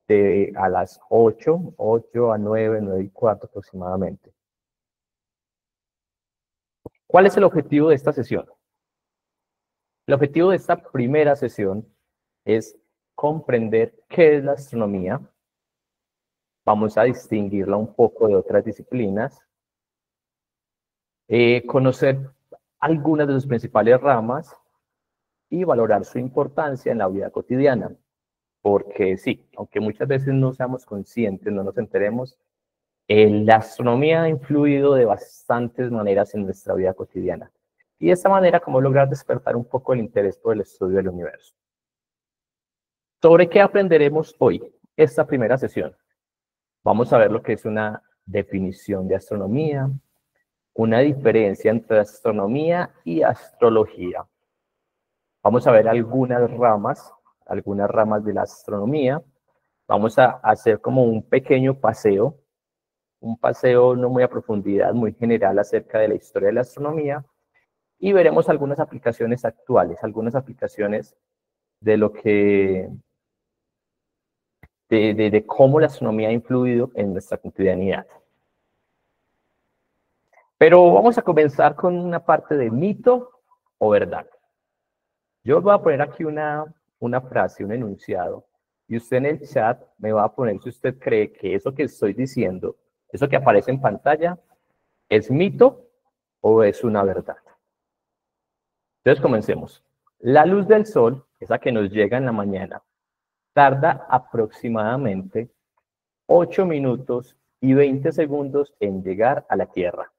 de, a las 8 a 9, 9:15 aproximadamente. ¿Cuál es el objetivo de esta sesión? El objetivo de esta primera sesión es comprender qué es la astronomía. Vamos a distinguirla un poco de otras disciplinas. Conocer algunas de sus principales ramas y valorar su importancia en la vida cotidiana. Porque sí, aunque muchas veces no seamos conscientes, no nos enteremos, la astronomía ha influido de bastantes maneras en nuestra vida cotidiana. Y de esta manera, cómo lograr despertar un poco el interés por el estudio del universo. ¿Sobre qué aprenderemos hoy? Esta primera sesión. Vamos a ver lo que es una definición de astronomía, una diferencia entre astronomía y astrología. Vamos a ver algunas ramas de la astronomía. Vamos a hacer como un pequeño paseo, un paseo no muy a profundidad, muy general acerca de la historia de la astronomía, y veremos algunas aplicaciones actuales, algunas aplicaciones de lo que, de cómo la astronomía ha influido en nuestra cotidianidad. Pero vamos a comenzar con una parte de mito o verdad. Yo voy a poner aquí una frase, un enunciado, y usted en el chat me va a poner si usted cree que eso que estoy diciendo, eso que aparece en pantalla, es mito o es una verdad. Entonces comencemos. La luz del sol, esa que nos llega en la mañana, tarda aproximadamente 8 minutos y 20 segundos en llegar a la Tierra.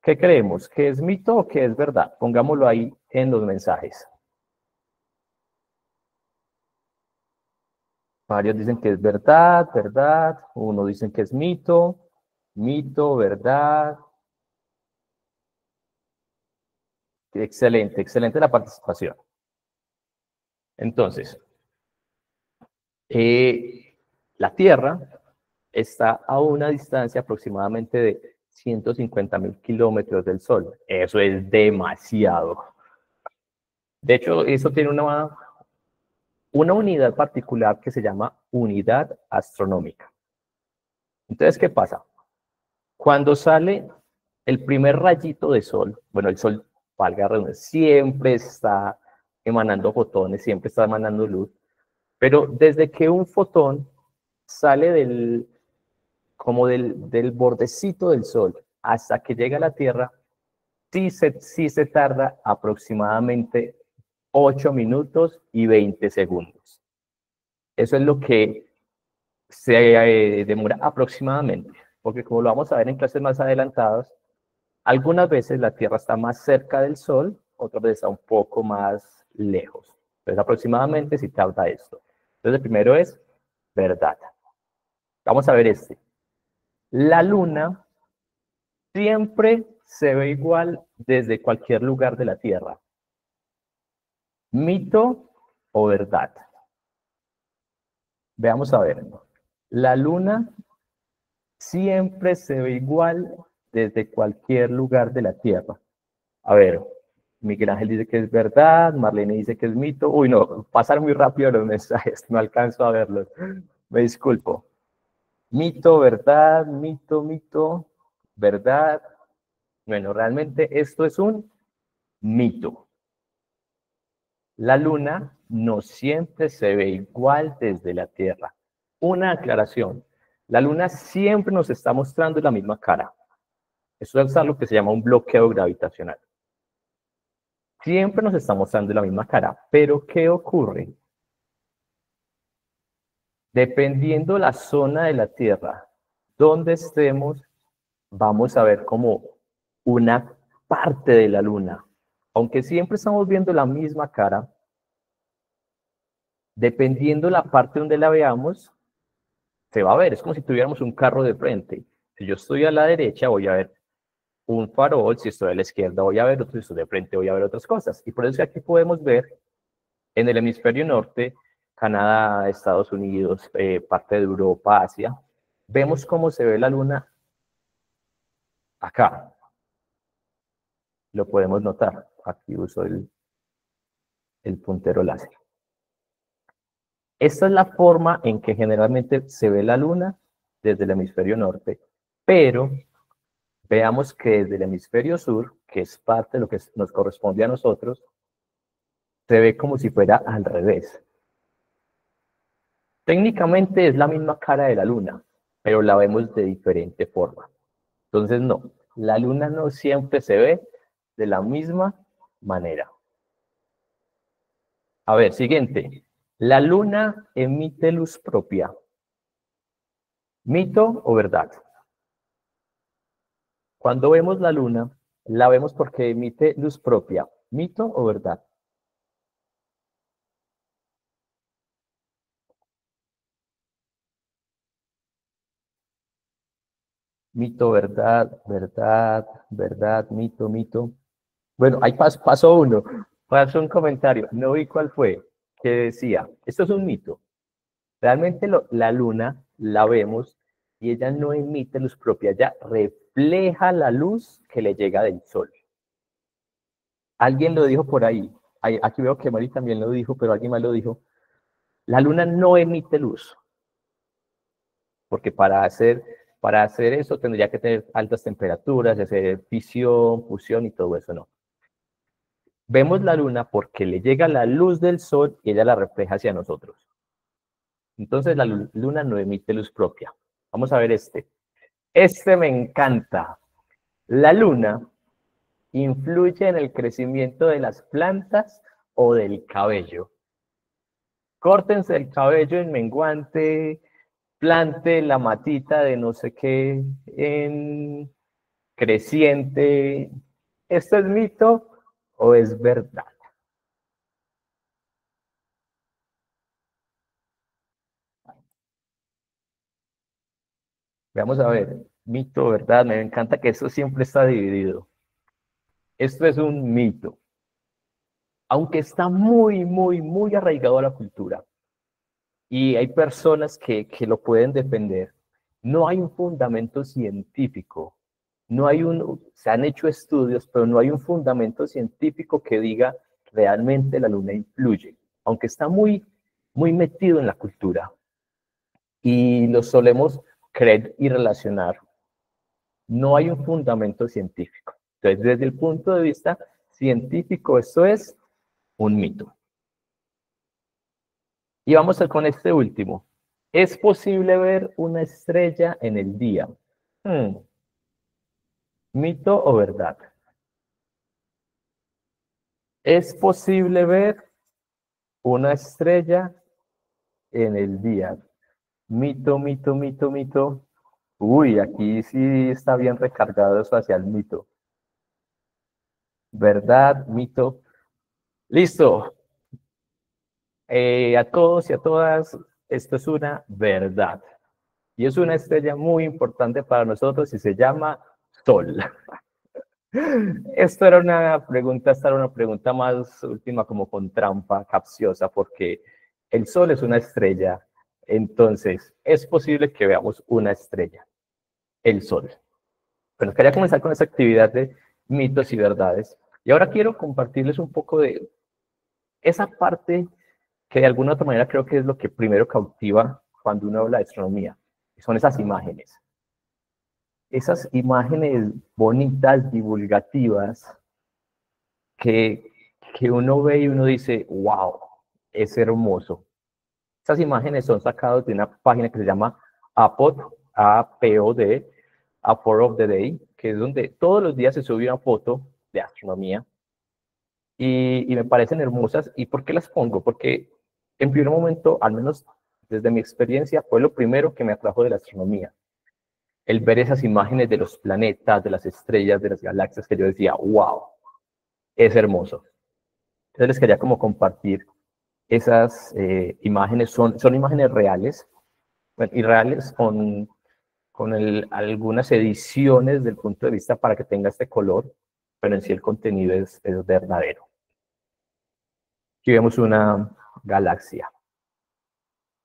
¿Qué creemos? ¿Que es mito o que es verdad? Pongámoslo ahí en los mensajes. Varios dicen que es verdad, verdad. Uno dicen que es mito, mito, verdad. Excelente, excelente la participación. Entonces, la Tierra está a una distancia aproximadamente de 150.000 kilómetros del Sol. Eso es demasiado. De hecho, eso tiene una unidad particular que se llama unidad astronómica. Entonces, ¿qué pasa? Cuando sale el primer rayito de sol, bueno, el sol, valga la redundancia, siempre está emanando fotones, siempre está emanando luz, pero desde que un fotón sale como del bordecito del sol hasta que llega a la Tierra, sí se tarda aproximadamente 8 minutos y 20 segundos. Eso es lo que se demora aproximadamente, porque como lo vamos a ver en clases más adelantadas, algunas veces la Tierra está más cerca del Sol, otras veces está un poco más lejos. Entonces aproximadamente si tarda esto. Entonces el primero es verdad. Vamos a ver este. La Luna siempre se ve igual desde cualquier lugar de la Tierra. ¿Mito o verdad? Veamos a ver. La Luna siempre se ve igual desde cualquier lugar de la Tierra. A ver, Miguel Ángel dice que es verdad, Marlene dice que es mito. Uy, no, pasan muy rápido los mensajes, no alcanzo a verlos. Me disculpo. Mito, verdad, mito, mito, verdad. Bueno, realmente esto es un mito. La Luna no siempre se ve igual desde la Tierra. Una aclaración. La Luna siempre nos está mostrando la misma cara. Eso es algo que se llama un bloqueo gravitacional. Siempre nos está mostrando la misma cara. Pero, ¿qué ocurre? Dependiendo la zona de la Tierra donde estemos, vamos a ver como una parte de la Luna. Aunque siempre estamos viendo la misma cara, dependiendo la parte donde la veamos, se va a ver. Es como si tuviéramos un carro de frente. Si yo estoy a la derecha, voy a ver un farol. Si estoy a la izquierda, voy a ver otro. Si estoy de frente, voy a ver otras cosas. Y por eso aquí podemos ver en el hemisferio norte, Canadá, Estados Unidos, parte de Europa, Asia, vemos cómo se ve la Luna acá. Lo podemos notar. Aquí uso el puntero láser. Esta es la forma en que generalmente se ve la luna desde el hemisferio norte, pero veamos que desde el hemisferio sur, que es parte de lo que nos corresponde a nosotros, se ve como si fuera al revés. Técnicamente es la misma cara de la luna, pero la vemos de diferente forma. Entonces, no, la luna no siempre se ve de la misma manera. A ver, siguiente. La luna emite luz propia. ¿Mito o verdad? Cuando vemos la luna, la vemos porque emite luz propia. ¿Mito o verdad? Mito, verdad, verdad, verdad, mito, mito. Bueno, ahí pasó uno. Pasó un comentario. No vi cuál fue. Que decía, esto es un mito. Realmente la luna la vemos y ella no emite luz propia, ella refleja la luz que le llega del sol. Alguien lo dijo por ahí. Aquí veo que Mari también lo dijo, pero alguien más lo dijo. La luna no emite luz, porque para hacer eso tendría que tener altas temperaturas, hacer fisión, fusión y todo eso, no. Vemos la luna porque le llega la luz del sol y ella la refleja hacia nosotros. Entonces la luna no emite luz propia. Vamos a ver este. Este me encanta. La luna influye en el crecimiento de las plantas o del cabello. Córtense el cabello en menguante, plante la matita de no sé qué en creciente. ¿Esto es mito o es verdad? Vamos a ver, mito, verdad, me encanta que esto siempre está dividido. Esto es un mito, aunque está muy, muy, muy arraigado a la cultura. Y hay personas que lo pueden defender. No hay un fundamento científico, no hay se han hecho estudios, pero no hay un fundamento científico que diga realmente la luna influye, aunque está muy, muy metido en la cultura y lo solemos creer y relacionar. No hay un fundamento científico. Entonces, desde el punto de vista científico, esto es un mito. Y vamos a con este último. ¿Es posible ver una estrella en el día? Hmm, ¿Mito o verdad? ¿Es posible ver una estrella en el día? Mito, mito, mito, mito. Uy, aquí sí está bien recargado eso hacia el mito. ¿Verdad? Mito. Listo. A todos y a todas, esto es una verdad. Y es una estrella muy importante para nosotros y se llama Sol. Esta era una pregunta más última como con trampa capciosa, porque el Sol es una estrella, entonces es posible que veamos una estrella, el Sol. Bueno, quería comenzar con esa actividad de mitos y verdades, y ahora quiero compartirles un poco de esa parte que de alguna otra manera creo que es lo que primero cautiva cuando uno habla de astronomía, y son esas imágenes. Esas imágenes bonitas, divulgativas, que, que uno ve y uno dice, wow, es hermoso. Estas imágenes son sacadas de una página que se llama APOD, A-P-O-D, A Photo of the Day, que es donde todos los días se sube una foto de astronomía y me parecen hermosas. ¿Y por qué las pongo? Porque en primer momento, al menos desde mi experiencia, fue lo primero que me atrajo de la astronomía. El ver esas imágenes de los planetas, de las estrellas, de las galaxias, que yo decía, wow, es hermoso. Entonces les quería como compartir esas imágenes, son imágenes reales, bueno, y reales con algunas ediciones del punto de vista para que tenga este color, pero en sí el contenido es verdadero. Aquí vemos una galaxia.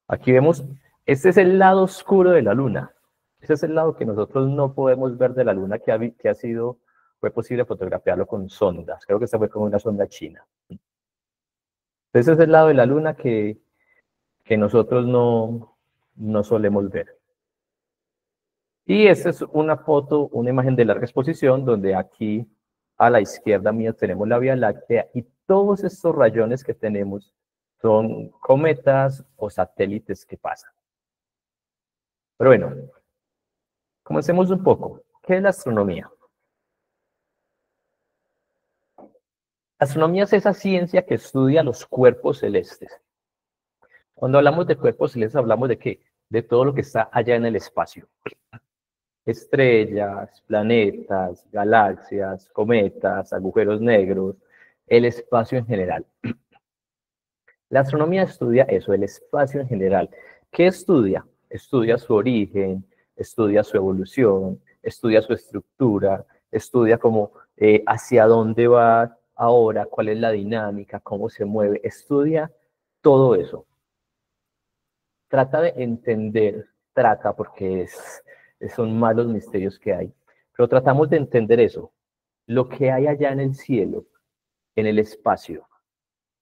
Aquí vemos, este es el lado oscuro de la luna. Ese es el lado que nosotros no podemos ver de la luna que fue posible fotografiarlo con sondas. Creo que esta fue con una sonda china. Entonces ese es el lado de la luna que que nosotros no solemos ver. Y esta es una foto, una imagen de larga exposición, donde aquí a la izquierda mía tenemos la Vía Láctea y todos estos rayones que tenemos son cometas o satélites que pasan. Pero bueno, comencemos un poco. ¿Qué es la astronomía? La astronomía es esa ciencia que estudia los cuerpos celestes. Cuando hablamos de cuerpos celestes, hablamos de ¿qué? De todo lo que está allá en el espacio. Estrellas, planetas, galaxias, cometas, agujeros negros, el espacio en general. La astronomía estudia eso, el espacio en general. ¿Qué estudia? Estudia su origen, estudia su evolución, estudia su estructura, estudia cómo, hacia dónde va ahora, cuál es la dinámica, cómo se mueve, estudia todo eso. Trata de entender, porque son más los misterios que hay, pero tratamos de entender eso, lo que hay allá en el cielo, en el espacio.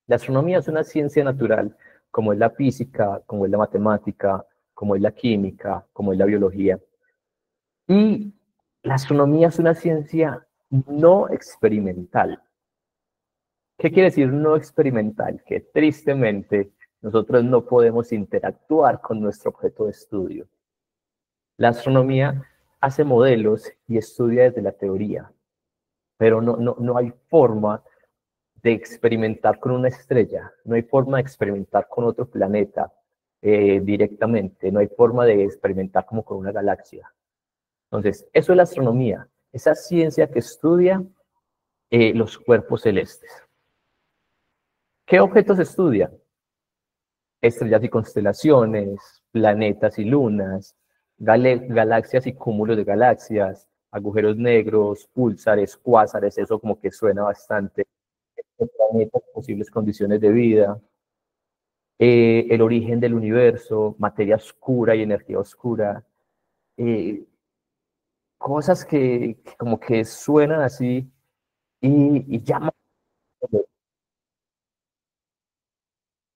La astronomía es una ciencia natural, como es la física, como es la matemática, como es la química, como es la biología. Y la astronomía es una ciencia no experimental. ¿Qué quiere decir no experimental? Que tristemente nosotros no podemos interactuar con nuestro objeto de estudio. La astronomía hace modelos y estudia desde la teoría, pero no hay forma de experimentar con una estrella, no hay forma de experimentar con otro planeta directamente, no hay forma de experimentar como con una galaxia. Entonces, eso es la astronomía, esa ciencia que estudia los cuerpos celestes. ¿Qué objetos estudia? Estrellas y constelaciones, planetas y lunas, galaxias y cúmulos de galaxias, agujeros negros, púlsares, cuásares, eso como que suena bastante, planetas, posibles condiciones de vida, el origen del universo, materia oscura y energía oscura, cosas que como que suenan así y llaman.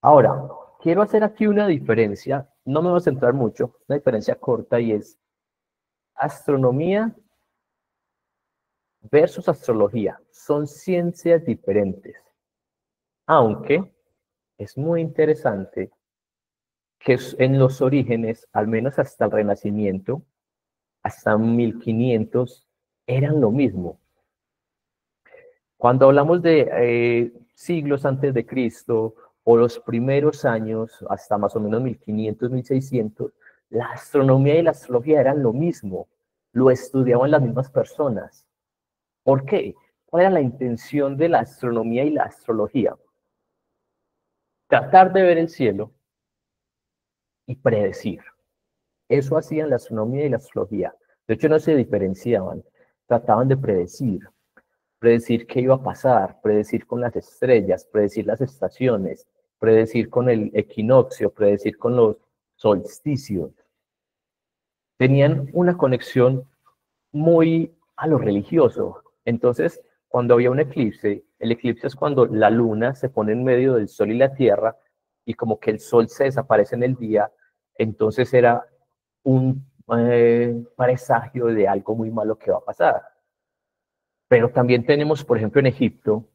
Ahora, quiero hacer aquí una diferencia, no me voy a centrar mucho, una diferencia corta, y es astronomía versus astrología. Son ciencias diferentes, aunque es muy interesante que en los orígenes, al menos hasta el Renacimiento, hasta 1500, eran lo mismo. Cuando hablamos de siglos antes de Cristo o los primeros años, hasta más o menos 1500, 1600, la astronomía y la astrología eran lo mismo, lo estudiaban las mismas personas. ¿Por qué? ¿Cuál era la intención de la astronomía y la astrología? Tratar de ver el cielo y predecir. Eso hacían la astronomía y la astrología. De hecho, no se diferenciaban, trataban de predecir qué iba a pasar, predecir con las estrellas, predecir las estaciones, predecir con el equinoccio, predecir con los solsticios. Tenían una conexión muy a lo religioso. Entonces, cuando había un eclipse, el eclipse es cuando la luna se pone en medio del sol y la tierra y como que el sol se desaparece en el día, entonces era un presagio de algo muy malo que va a pasar. Pero también tenemos, por ejemplo, en Egipto,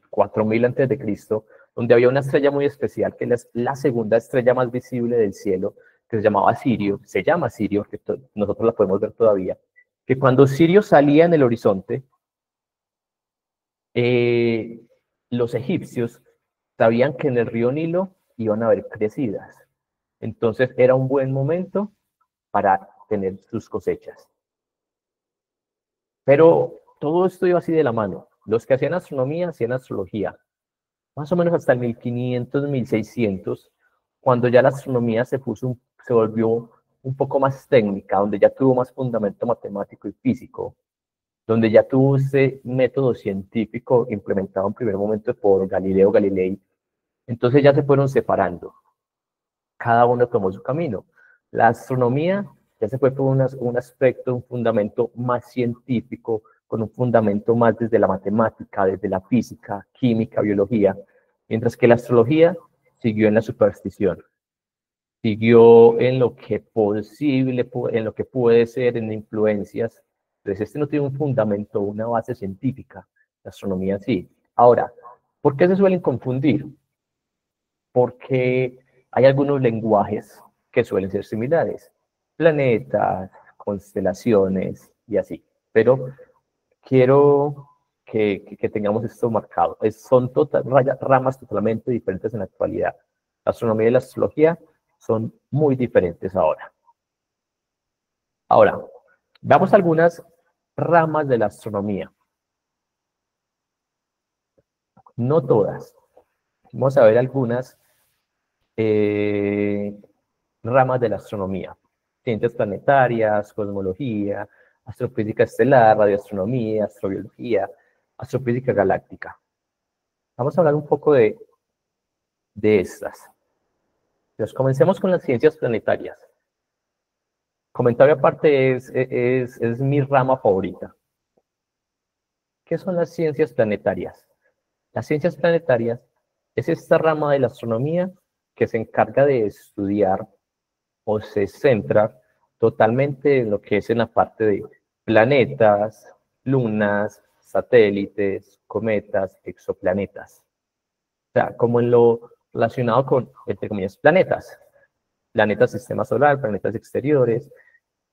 4000 antes de Cristo, donde había una estrella muy especial, que es la segunda estrella más visible del cielo, que se llamaba Sirio, se llama Sirio, que nosotros la podemos ver todavía, que cuando Sirio salía en el horizonte, los egipcios sabían que en el río Nilo iban a haber crecidas. Entonces era un buen momento para tener sus cosechas. Pero todo esto iba así de la mano. Los que hacían astronomía hacían astrología. Más o menos hasta el 1500, 1600, cuando ya la astronomía se volvió un poco más técnica, donde ya tuvo más fundamento matemático y físico, donde ya tuvo ese método científico implementado en primer momento por Galileo Galilei, entonces ya se fueron separando. Cada uno tomó su camino. La astronomía ya se fue por un aspecto, un fundamento más científico, con un fundamento más desde la matemática, desde la física, química, biología, mientras que la astrología siguió en la superstición, siguió en lo que posible, en lo que puede ser, en influencias. Entonces, este no tiene un fundamento, una base científica, la astronomía sí. Ahora, ¿por qué se suelen confundir? Porque hay algunos lenguajes que suelen ser similares, planetas, constelaciones y así. Pero quiero que tengamos esto marcado. Son ramas totalmente diferentes en la actualidad. La astronomía y la astrología son muy diferentes ahora. Ahora, veamos algunas ramas de la astronomía. No todas. Vamos a ver algunas ramas de la astronomía. Ciencias planetarias, cosmología, astrofísica estelar, radioastronomía, astrobiología, astrofísica galáctica. Vamos a hablar un poco de estas. Entonces, comencemos con las ciencias planetarias. Comentario aparte es mi rama favorita. ¿Qué son las ciencias planetarias? Las ciencias planetarias es esta rama de la astronomía que se encarga de estudiar o se centra totalmente en lo que es en la parte de planetas, lunas, satélites, cometas, exoplanetas. O sea, como en lo relacionado con, entre comillas, planetas. Planetas sistema solar, planetas exteriores,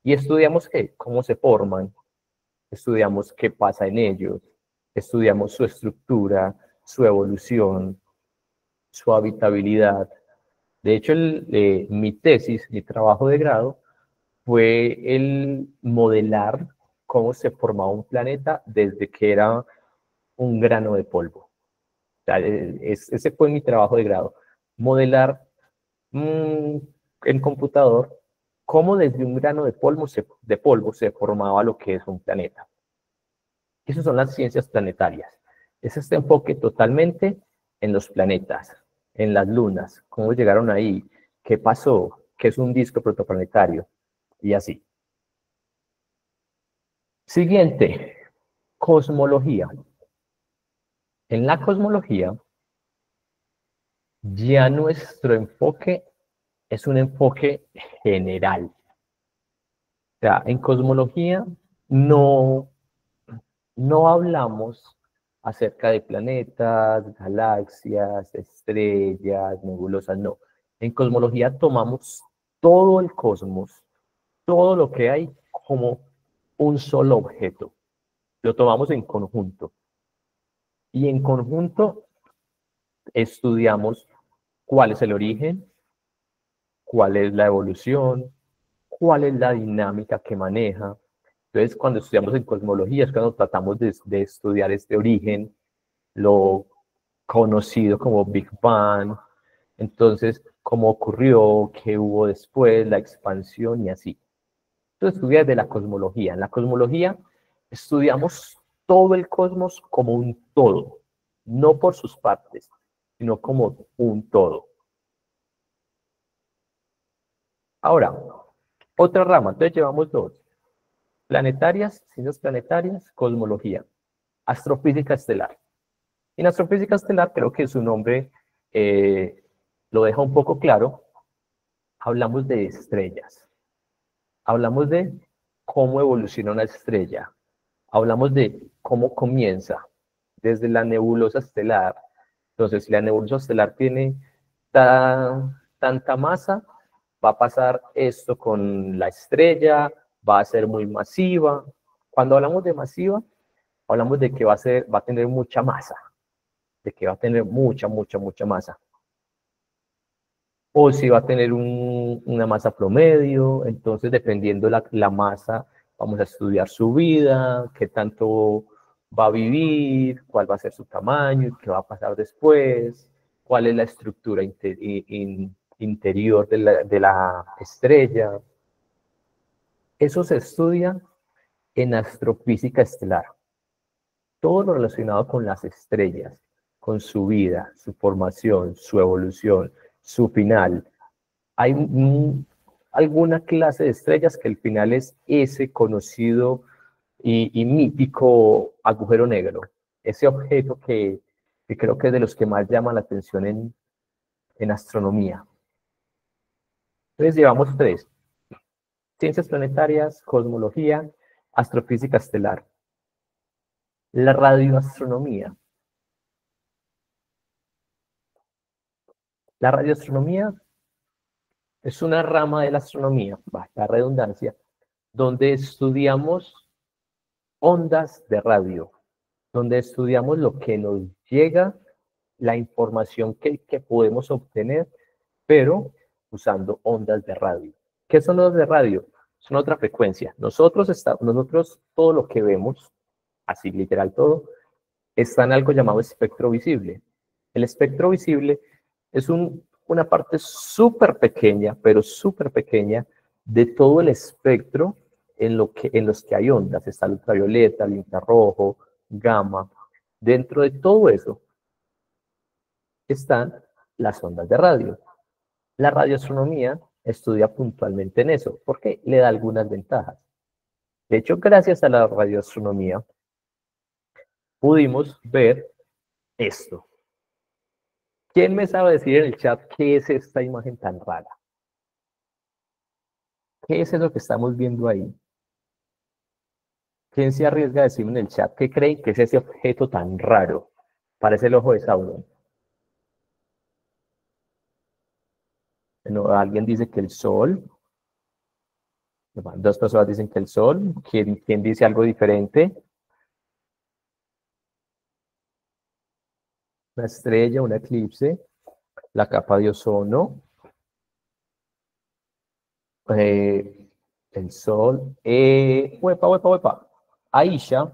y estudiamos qué, cómo se forman, estudiamos qué pasa en ellos, estudiamos su estructura, su evolución, su habitabilidad. De hecho, mi tesis, mi trabajo de grado, fue el modelar cómo se formaba un planeta desde que era un grano de polvo. O sea, ese fue mi trabajo de grado. Modelar en computador cómo desde un grano de polvo se formaba lo que es un planeta. Esas son las ciencias planetarias. Es este enfoque totalmente en los planetas, en las lunas, cómo llegaron ahí, qué pasó, qué es un disco protoplanetario, y así. Siguiente, cosmología. En la cosmología, ya nuestro enfoque es un enfoque general. O sea, en cosmología no hablamos acerca de planetas, galaxias, estrellas, nebulosas, no. En cosmología tomamos todo el cosmos, todo lo que hay como un solo objeto. Lo tomamos en conjunto. Y en conjunto estudiamos cuál es el origen, cuál es la evolución, cuál es la dinámica que maneja. Entonces, cuando estudiamos en cosmología es cuando tratamos de estudiar este origen, lo conocido como Big Bang, entonces, cómo ocurrió, qué hubo después, la expansión y así. Entonces, estudia de la cosmología. En la cosmología estudiamos todo el cosmos como un todo, no por sus partes, sino como un todo. Ahora, otra rama, entonces llevamos dos. Planetarias, ciencias planetarias, cosmología. Astrofísica estelar. En astrofísica estelar, creo que su nombre lo deja un poco claro. Hablamos de estrellas. Hablamos de cómo evoluciona una estrella. Hablamos de cómo comienza desde la nebulosa estelar. Entonces, si la nebulosa estelar tiene tanta masa, va a pasar esto con la estrella, va a ser muy masiva. Cuando hablamos de masiva, hablamos de que va a tener mucha masa, de que va a tener mucha masa. O si va a tener una masa promedio, entonces dependiendo la masa, vamos a estudiar su vida, qué tanto va a vivir, cuál va a ser su tamaño, qué va a pasar después, cuál es la estructura interior de la estrella. Eso se estudia en astrofísica estelar. Todo lo relacionado con las estrellas, con su vida, su formación, su evolución, su final. Hay alguna clase de estrellas que el final es ese conocido y mítico agujero negro, ese objeto que creo que es de los que más llaman la atención en astronomía. Entonces llevamos 3. Ciencias planetarias, cosmología, astrofísica estelar. La radioastronomía. La radioastronomía es una rama de la astronomía, baja redundancia, donde estudiamos ondas de radio, donde estudiamos lo que nos llega, la información que podemos obtener, pero usando ondas de radio. ¿Qué son ondas de radio? Son otra frecuencia. Nosotros todo lo que vemos, así literal todo, está en algo llamado espectro visible. El espectro visible es una parte súper pequeña, pero súper pequeña, de todo el espectro en los que hay ondas. Está el ultravioleta, el infrarrojo, gamma. Dentro de todo eso están las ondas de radio. La radioastronomía estudia puntualmente en eso, porque le da algunas ventajas. De hecho, gracias a la radioastronomía, pudimos ver esto. ¿Quién me sabe decir en el chat qué es esta imagen tan rara? ¿Qué es eso que estamos viendo ahí? ¿Quién se arriesga a decirme en el chat qué creen que es ese objeto tan raro? Parece el ojo de Sauron. Bueno, alguien dice que el sol. 2 personas dicen que el sol. ¿Quién dice algo diferente? Una estrella, un eclipse, la capa de ozono, el sol. Huepa. Aisha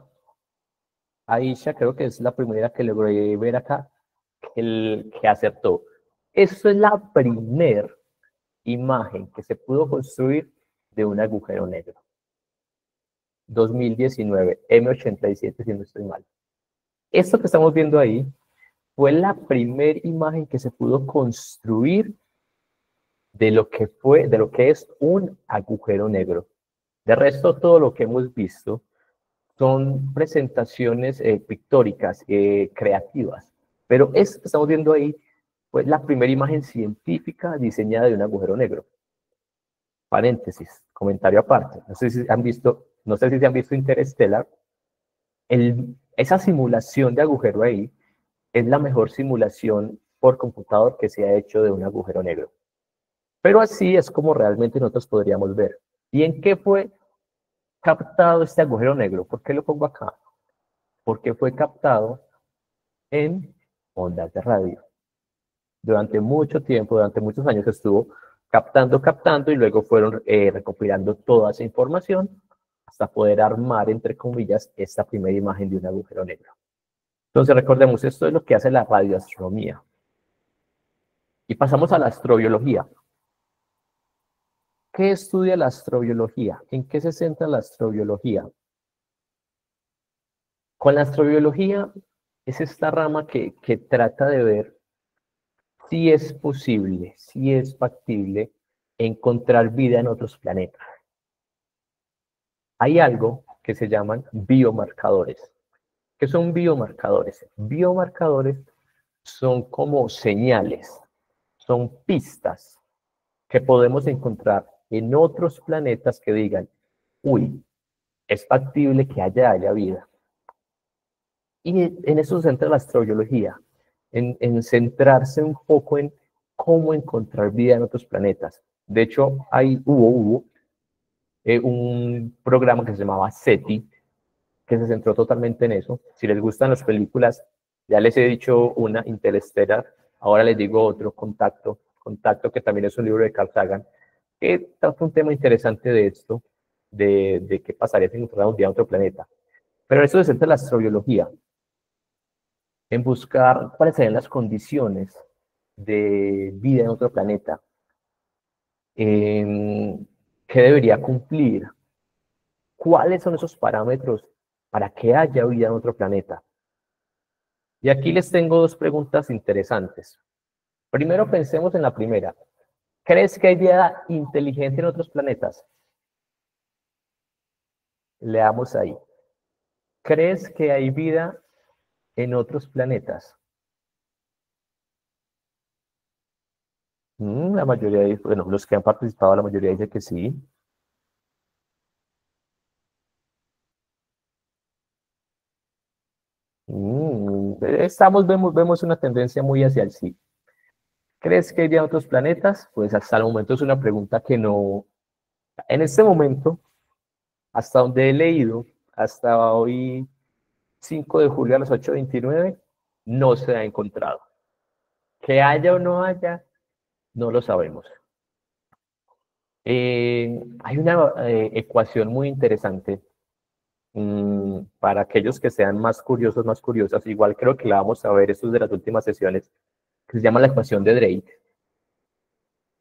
creo que es la primera que logré ver acá, que acertó. Eso es la primera imagen que se pudo construir de un agujero negro. 2019, M87, si no estoy mal. Esto que estamos viendo ahí fue la primera imagen que se pudo construir de lo que es un agujero negro. De resto, todo lo que hemos visto son presentaciones pictóricas, creativas. Pero esto que estamos viendo ahí fue la primera imagen científica diseñada de un agujero negro. Paréntesis, comentario aparte. No sé si se han visto Interstellar. Esa simulación de agujero ahí es la mejor simulación por computador que se ha hecho de un agujero negro. Pero así es como realmente nosotros podríamos ver. ¿Y en qué fue captado este agujero negro? ¿Por qué lo pongo acá? Porque fue captado en ondas de radio. Durante mucho tiempo, durante muchos años estuvo captando y luego fueron recopilando toda esa información hasta poder armar, entre comillas, esta primera imagen de un agujero negro. Entonces recordemos, esto es lo que hace la radioastronomía. Y pasamos a la astrobiología. ¿Qué estudia la astrobiología? ¿En qué se centra la astrobiología? Con la astrobiología es esta rama que trata de ver si es posible, si es factible encontrar vida en otros planetas. Hay algo que se llaman biomarcadores. ¿Qué son biomarcadores? Biomarcadores son como señales, son pistas que podemos encontrar en otros planetas que digan, uy, es factible que haya vida. Y en eso se centra la astrobiología, en centrarse un poco en cómo encontrar vida en otros planetas. De hecho, hubo un programa que se llamaba SETI, que se centró totalmente en eso. Si les gustan las películas, ya les he dicho una, Interstellar, ahora les digo otro, Contacto, que también es un libro de Carl Sagan, que trata un tema interesante de esto, de qué pasaría si encontráramos un día en otro planeta. Pero eso se centra en la astrobiología, en buscar cuáles serían las condiciones de vida en otro planeta, qué debería cumplir, cuáles son esos parámetros para que haya vida en otro planeta. Y aquí les tengo 2 preguntas interesantes. Primero pensemos en la primera. ¿Crees que hay vida inteligente en otros planetas? Leamos ahí. ¿Crees que hay vida en otros planetas? La mayoría, bueno, los que han participado, la mayoría dice que sí. Vemos una tendencia muy hacia el sí. ¿Crees que hay otros planetas? Pues hasta el momento es una pregunta que no, en este momento, hasta donde he leído, hasta hoy, 5 de julio a las 8:29, no se ha encontrado. Que haya o no haya, no lo sabemos. Hay una ecuación muy interesante para aquellos que sean más curiosos, más curiosas. Igual creo que la vamos a ver, esto es de las últimas sesiones, que se llama la ecuación de Drake,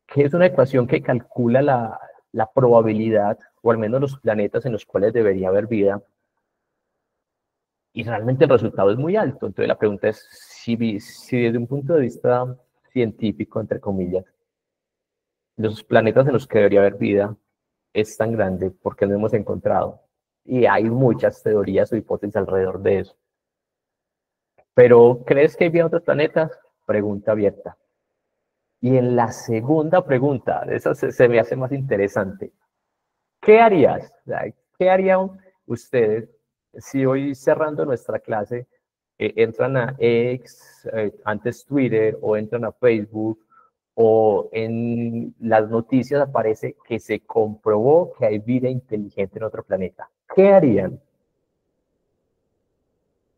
que es una ecuación que calcula la probabilidad, o al menos los planetas en los cuales debería haber vida, y realmente el resultado es muy alto. Entonces la pregunta es si desde un punto de vista científico, entre comillas, los planetas en los que debería haber vida es tan grande, ¿por qué no hemos encontrado? Y hay muchas teorías o hipótesis alrededor de eso. Pero, ¿crees que hay vida en otros planetas? Pregunta abierta. Y en la segunda pregunta, esa se me hace más interesante. ¿Qué harías? ¿Qué harían ustedes si hoy cerrando nuestra clase entran a X, antes Twitter, o entran a Facebook, o en las noticias aparece que se comprobó que hay vida inteligente en otro planeta? ¿Qué harían?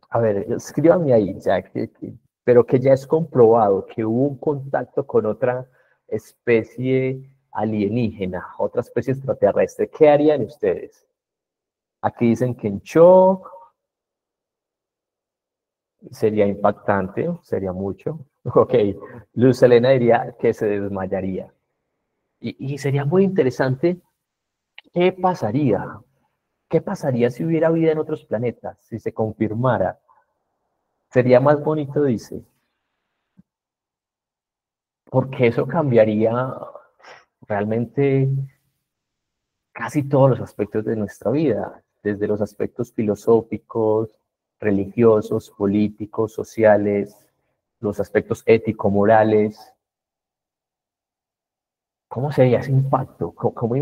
A ver, escríbanme ahí, ya pero que ya es comprobado que hubo un contacto con otra especie alienígena, otra especie extraterrestre. ¿Qué harían ustedes? Aquí dicen que en shock, sería impactante, sería mucho. Ok, Luz Helena diría que se desmayaría. Y sería muy interesante, ¿qué pasaría? ¿Qué pasaría si hubiera vida en otros planetas? Si se confirmara. Sería más bonito, dice, porque eso cambiaría realmente casi todos los aspectos de nuestra vida, desde los aspectos filosóficos, religiosos, políticos, sociales, los aspectos ético-morales. ¿Cómo sería ese impacto? ¿Cómo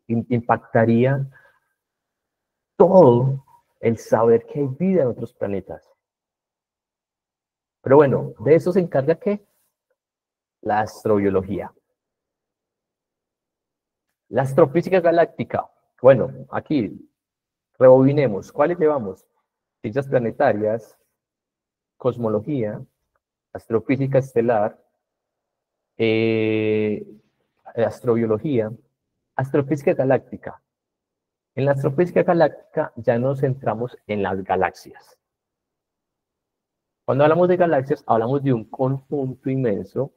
impactaría todo el saber que hay vida en otros planetas? Pero bueno, de eso se encarga ¿qué? La astrobiología. La astrofísica galáctica. Bueno, aquí rebobinemos. ¿Cuáles llevamos? Ciencias planetarias, cosmología, astrofísica estelar, eh, astrobiología, astrofísica galáctica. En la astrofísica galáctica ya nos centramos en las galaxias. Cuando hablamos de galaxias, hablamos de un conjunto inmenso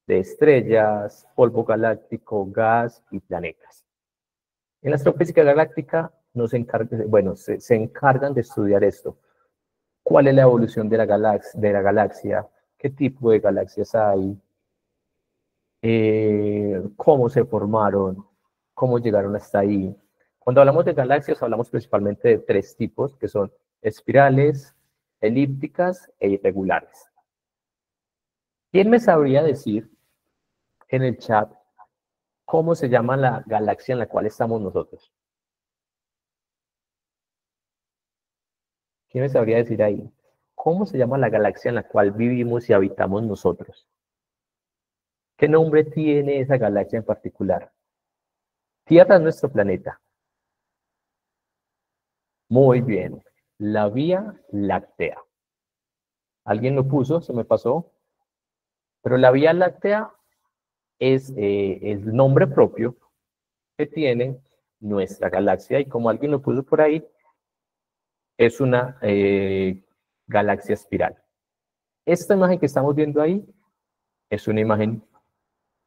de estrellas, polvo galáctico, gas y planetas. En la astrofísica galáctica se encargan de estudiar esto. ¿Cuál es la evolución de la galaxia? ¿Qué tipo de galaxias hay? ¿Cómo se formaron? ¿Cómo llegaron hasta ahí? Cuando hablamos de galaxias, hablamos principalmente de tres tipos, que son espirales, elípticas e irregulares. ¿Quién me sabría decir en el chat cómo se llama la galaxia en la cual estamos nosotros? ¿Quién me sabría decir ahí? ¿Cómo se llama la galaxia en la cual vivimos y habitamos nosotros? ¿Qué nombre tiene esa galaxia en particular? Tierra es nuestro planeta. Muy bien. La Vía Láctea. ¿Alguien lo puso? ¿Se me pasó? Pero la Vía Láctea es el nombre propio que tiene nuestra galaxia, y como alguien lo puso por ahí, es una galaxia espiral. Esta imagen que estamos viendo ahí es una imagen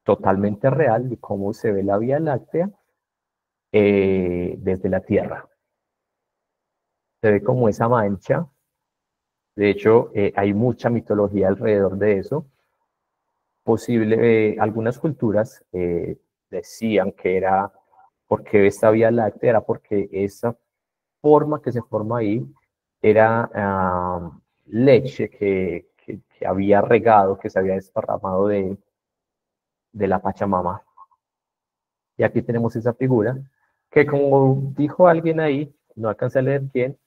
totalmente real de cómo se ve la Vía Láctea desde la Tierra. Se ve como esa mancha. De hecho, hay mucha mitología alrededor de eso. Algunas culturas decían que era porque esta Vía Láctea era porque esa forma que se forma ahí era leche que había regado, que se había desparramado de la Pachamama. Y aquí tenemos esa figura, que como dijo alguien ahí, no alcancé a leer quién,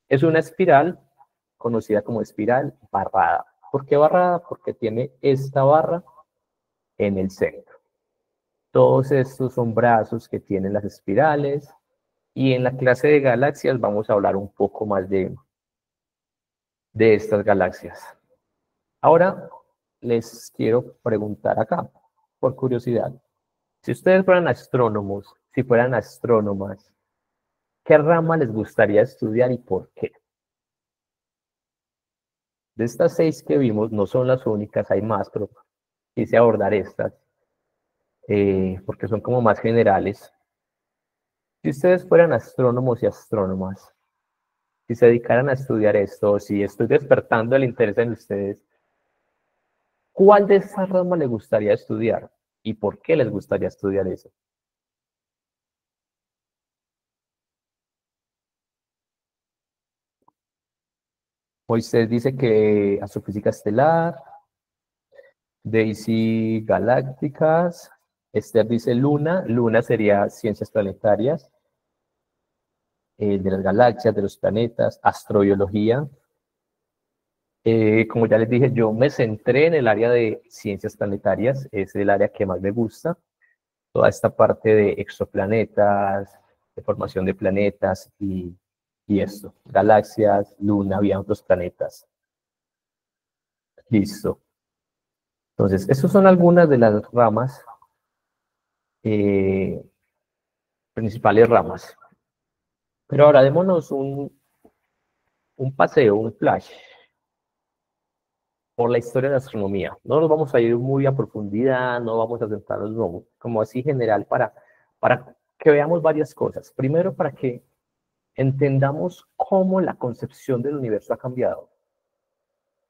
es una espiral conocida como espiral barrada. ¿Por qué barrada? Porque tiene esta barra en el centro. Todos estos son brazos que tienen las espirales, y en la clase de galaxias vamos a hablar un poco más de estas galaxias. Ahora les quiero preguntar acá, por curiosidad, si ustedes fueran astrónomos, si fueran astrónomas, ¿qué rama les gustaría estudiar y por qué? De estas 6 que vimos, no son las únicas, hay más, pero quise abordar estas, porque son como más generales. Si ustedes fueran astrónomos y astrónomas, si se dedicaran a estudiar esto, si estoy despertando el interés en ustedes, ¿cuál de esas ramas les gustaría estudiar? ¿Y por qué les gustaría estudiar eso? Moisés dice que astrofísica estelar, Daisy galácticas, Esther dice luna, luna sería ciencias planetarias, de las galaxias, de los planetas, astrobiología. Como ya les dije, yo me centré en el área de ciencias planetarias, es el área que más me gusta. Toda esta parte de exoplanetas, de formación de planetas y esto, galaxias, luna, había otros planetas. Listo. Entonces, estas son algunas de las ramas, eh, principales ramas. Pero ahora démonos un paseo, un flash por la historia de la astronomía. No nos vamos a ir muy a profundidad, no vamos a centrarnos como así general para que veamos varias cosas. Primero, para que entendamos cómo la concepción del universo ha cambiado.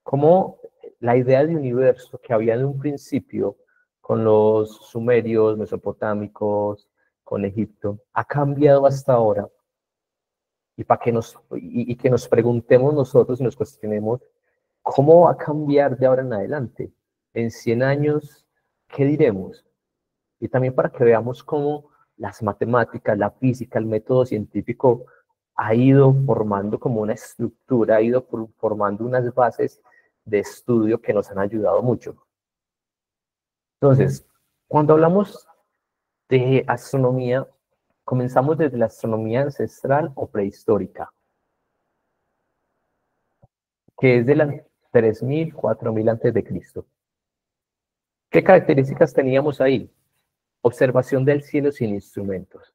Cómo la idea de universo que había en un principio con los sumerios, mesopotámicos, con Egipto, ha cambiado hasta ahora. Y, para que y que nos preguntemos nosotros y nos cuestionemos cómo va a cambiar de ahora en adelante. En 100 años, ¿qué diremos? Y también para que veamos cómo las matemáticas, la física, el método científico ha ido formando como una estructura, ha ido formando unas bases de estudio que nos han ayudado mucho. Entonces, cuando hablamos de astronomía, comenzamos desde la astronomía ancestral o prehistórica, que es de las 3000, 4000 antes de Cristo. ¿Qué características teníamos ahí? Observación del cielo sin instrumentos.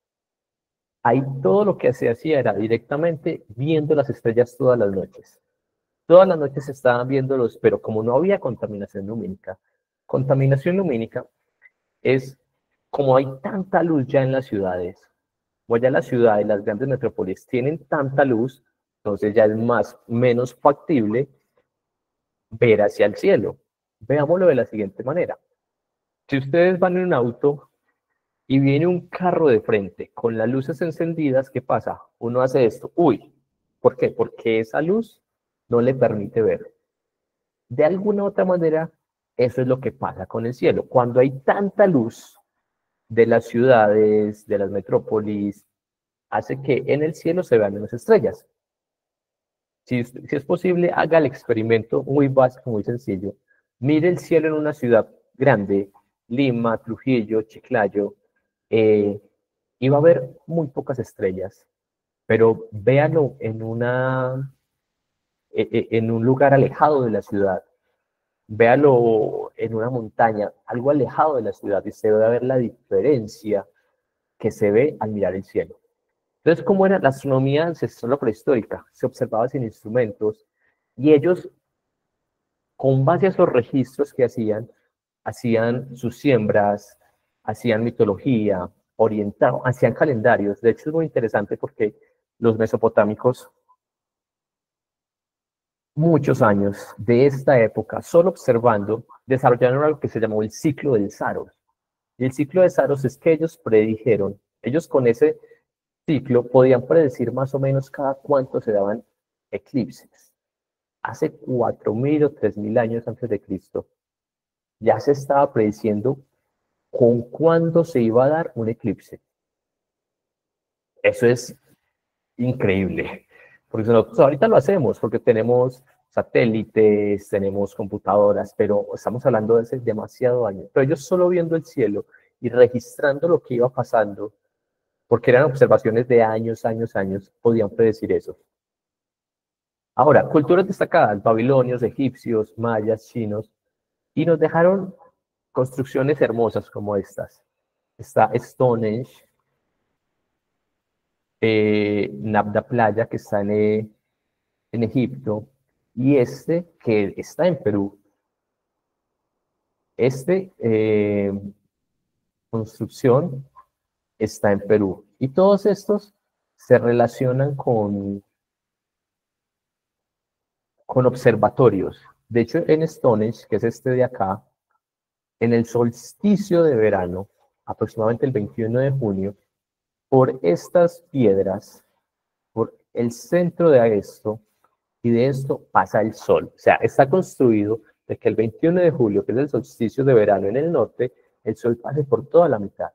Ahí todo lo que se hacía era directamente viendo las estrellas todas las noches. Todas las noches se estaban viéndolos, pero como no había contaminación lumínica es como hay tanta luz ya en las ciudades, o ya las ciudades, las grandes metrópolis tienen tanta luz, entonces ya es menos factible ver hacia el cielo. Veámoslo de la siguiente manera. Si ustedes van en un auto y viene un carro de frente con las luces encendidas, ¿qué pasa? Uno hace esto. Uy, ¿por qué? Porque esa luz no le permite ver. De alguna u otra manera, eso es lo que pasa con el cielo. Cuando hay tanta luz de las ciudades, de las metrópolis, hace que en el cielo se vean menos estrellas. Si es posible, haga el experimento muy básico, muy sencillo. Mire el cielo en una ciudad grande, Lima, Trujillo, Chiclayo, y va a haber muy pocas estrellas, pero véalo en un lugar alejado de la ciudad, véalo en una montaña, algo alejado de la ciudad, y se va a ver la diferencia que se ve al mirar el cielo. Entonces, ¿cómo era la astronomía ancestral o prehistórica? Se observaba sin instrumentos y ellos, con base a esos registros que hacían sus siembras, hacían mitología, orientaban, hacían calendarios. De hecho, es muy interesante porque los mesopotámicos, muchos años de esta época, solo observando, desarrollaron algo que se llamó el ciclo del Saros. Y el ciclo de Saros es que ellos predijeron, ellos con ese ciclo podían predecir más o menos cada cuánto se daban eclipses. Hace 4000 o 3000 años antes de Cristo, ya se estaba prediciendo con cuándo se iba a dar un eclipse. Eso es increíble, porque nosotros ahorita lo hacemos, porque tenemos satélites, tenemos computadoras, pero estamos hablando de hace demasiado años. Pero ellos solo viendo el cielo y registrando lo que iba pasando, porque eran observaciones de años, podían predecir eso. Ahora, culturas destacadas, babilonios, egipcios, mayas, chinos, y nos dejaron construcciones hermosas como estas. Está Stonehenge, Nabda Playa, que está en Egipto, y este que está en Perú. Este construcción está en Perú. Y todos estos se relacionan con observatorios. De hecho, en Stonehenge, que es este de acá, en el solsticio de verano, aproximadamente el 21 de junio, por estas piedras, por el centro de esto, y de esto pasa el sol. O sea, está construido de que el 21 de julio, que es el solsticio de verano en el norte, el sol pase por toda la mitad.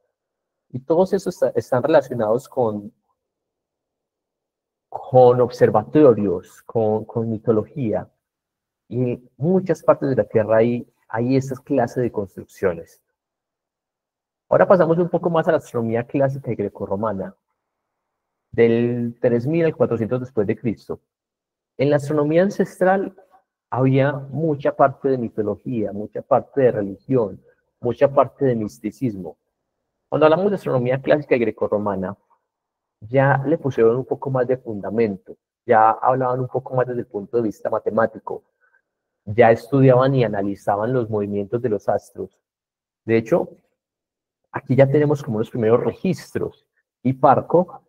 Y todos esos están relacionados con observatorios, con mitología. Y en muchas partes de la Tierra hay estas clases de construcciones. Ahora pasamos un poco más a la astronomía clásica y grecorromana, del 3000 al 400 después de Cristo. En la astronomía ancestral había mucha parte de mitología, mucha parte de religión, mucha parte de misticismo. Cuando hablamos de astronomía clásica y grecorromana, ya le pusieron un poco más de fundamento, ya hablaban un poco más desde el punto de vista matemático, ya estudiaban y analizaban los movimientos de los astros. De hecho, aquí ya tenemos como los primeros registros. Y Parco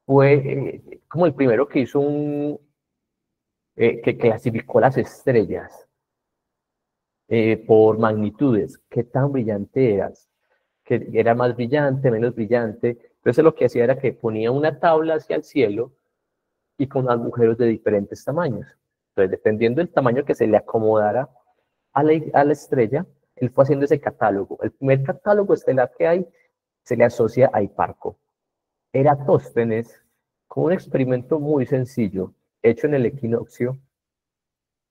fue como el primero que hizo que clasificó las estrellas por magnitudes, qué tan brillante eras, que era más brillante, menos brillante. Entonces lo que hacía era que ponía una tabla hacia el cielo y con agujeros de diferentes tamaños. Entonces, dependiendo del tamaño que se le acomodara a la estrella, él fue haciendo ese catálogo. El primer catálogo estelar que hay se le asocia a Hiparco. Eratóstenes, con un experimento muy sencillo, hecho en el equinoccio,